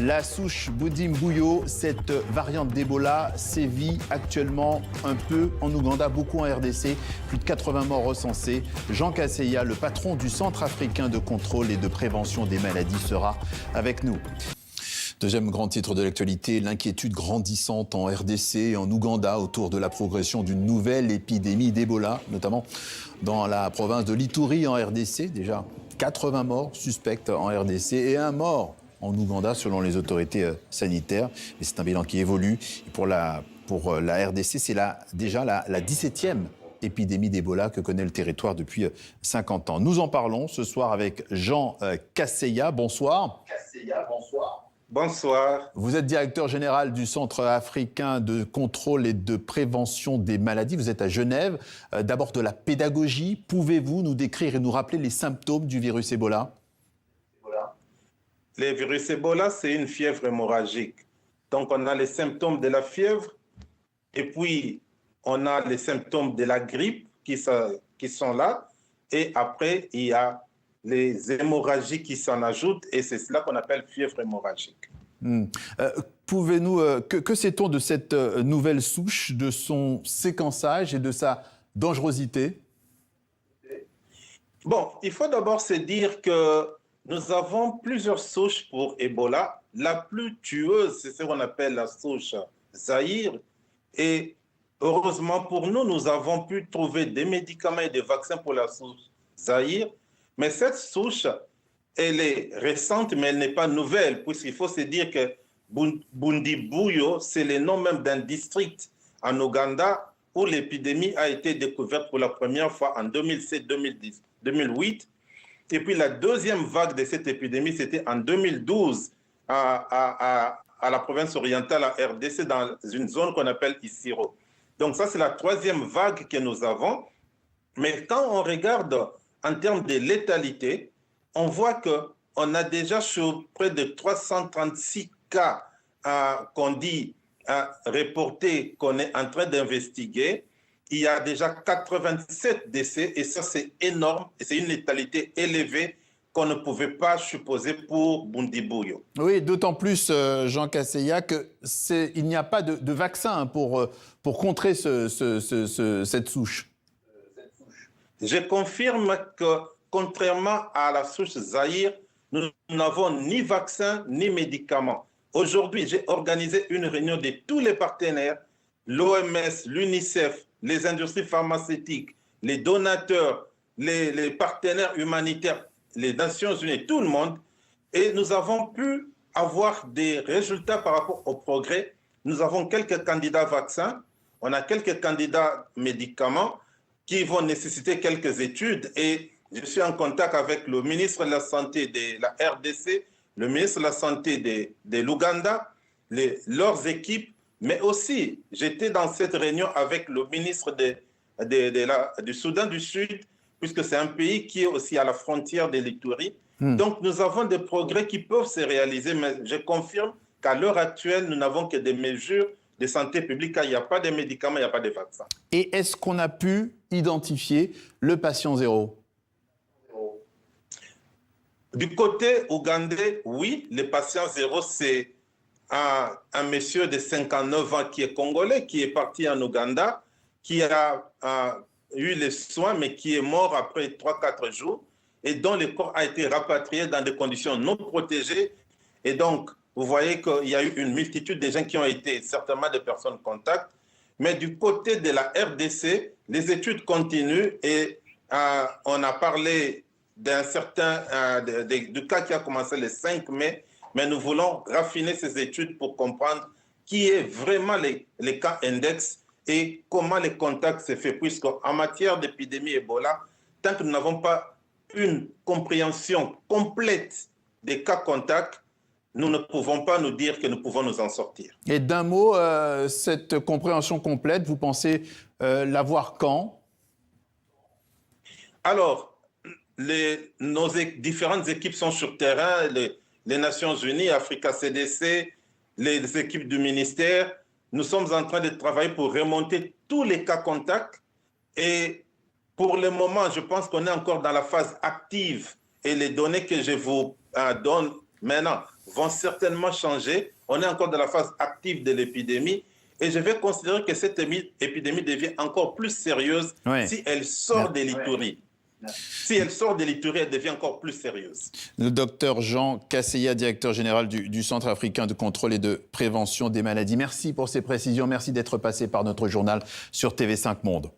La souche Budim-Bouyo, cette variante d'Ebola, sévit actuellement un peu en Ouganda, beaucoup en RDC, plus de 80 morts recensés. Jean Kaseya, le patron du Centre africain de contrôle et de prévention des maladies, sera avec nous. Deuxième grand titre de l'actualité, l'inquiétude grandissante en RDC et en Ouganda autour de la progression d'une nouvelle épidémie d'Ebola, notamment dans la province de l'Ituri en RDC. Déjà 80 morts suspects en RDC et un mort en Ouganda selon les autorités sanitaires. Mais c'est un bilan qui évolue. Et pour la RDC, c'est déjà la 17e épidémie d'Ebola que connaît le territoire depuis 50 ans. Nous en parlons ce soir avec Jean Kaseya. Bonsoir. Bonsoir. Vous êtes directeur général du Centre africain de contrôle et de prévention des maladies. Vous êtes à Genève. D'abord de la pédagogie. Pouvez-vous nous décrire et nous rappeler les symptômes du virus Ebola ? Le virus Ebola, c'est une fièvre hémorragique. Donc, on a les symptômes de la fièvre et puis on a les symptômes de la grippe qui sont là. Et après, il y a les hémorragies qui s'en ajoutent et c'est cela qu'on appelle fièvre hémorragique. Que sait-on de cette nouvelle souche, de son séquençage et de sa dangerosité ? Bon, il faut d'abord se dire que nous avons plusieurs souches pour Ebola. La plus tueuse, c'est ce qu'on appelle la souche Zaïre. Et heureusement pour nous, nous avons pu trouver des médicaments et des vaccins pour la souche Zaïre. Mais cette souche, elle est récente, mais elle n'est pas nouvelle, puisqu'il faut se dire que Bundi-Bouyo, c'est le nom même d'un district en Ouganda où l'épidémie a été découverte pour la première fois en 2007, 2010, 2008. Et puis la deuxième vague de cette épidémie, c'était en 2012 à la province orientale, à RDC, dans une zone qu'on appelle Isiro. Donc ça, c'est la troisième vague que nous avons. Mais quand on regarde en termes de létalité, on voit qu'on a déjà sur près de 336 cas qu'on dit reportés, qu'on est en train d'investiguer. Il y a déjà 87 décès et ça c'est énorme et c'est une létalité élevée qu'on ne pouvait pas supposer pour Bundi-Bouyo. Oui, d'autant plus, Jean Kaseya, qu'il n'y a pas de vaccin pour contrer cette souche. Je confirme que, contrairement à la souche Zaïre, nous n'avons ni vaccin ni médicaments. Aujourd'hui, j'ai organisé une réunion de tous les partenaires, l'OMS, l'UNICEF, les industries pharmaceutiques, les donateurs, les partenaires humanitaires, les Nations Unies, tout le monde. Et nous avons pu avoir des résultats par rapport au progrès. Nous avons quelques candidats vaccins, on a quelques candidats médicaments qui vont nécessiter quelques études. Et je suis en contact avec le ministre de la Santé de la RDC, le ministre de la Santé de l'Ouganda, leurs équipes. Mais aussi, j'étais dans cette réunion avec le ministre du Soudan du Sud, puisque c'est un pays qui est aussi à la frontière de l'Ituri. Donc, nous avons des progrès qui peuvent se réaliser, mais je confirme qu'à l'heure actuelle, nous n'avons que des mesures de santé publique, car il n'y a pas de médicaments, il n'y a pas de vaccins. Et est-ce qu'on a pu identifier le patient zéro ? Du côté ougandais, oui, le patient zéro, c'est un monsieur de 59 ans qui est congolais, qui est parti en Ouganda, qui a eu les soins, mais qui est mort après 3-4 jours, et dont le corps a été rapatrié dans des conditions non protégées. Et donc, vous voyez qu'il y a eu une multitude de gens qui ont été certainement des personnes contacts. Mais du côté de la RDC, les études continuent et on a parlé d'un certain du cas qui a commencé le 5 mai, mais nous voulons raffiner ces études pour comprendre qui est vraiment les cas index et comment les contacts se font, puisqu'en matière d'épidémie Ebola, tant que nous n'avons pas une compréhension complète des cas contacts, nous ne pouvons pas nous dire que nous pouvons nous en sortir. Et d'un mot, cette compréhension complète, vous pensez l'avoir quand ? Alors, nos différentes équipes sont sur terrain, les Nations Unies, Africa CDC, les équipes du ministère. Nous sommes en train de travailler pour remonter tous les cas contacts. Et pour le moment, je pense qu'on est encore dans la phase active. Et les données que je vous donne maintenant vont certainement changer. On est encore dans la phase active de l'épidémie. Et je vais considérer que cette épidémie devient encore plus sérieuse si elle sort de l'Itourie. Si elle sort de l'Itourie, elle devient encore plus sérieuse. Le docteur Jean Kaseya, directeur général du Centre africain de contrôle et de prévention des maladies. Merci pour ces précisions. Merci d'être passé par notre journal sur TV5 Monde.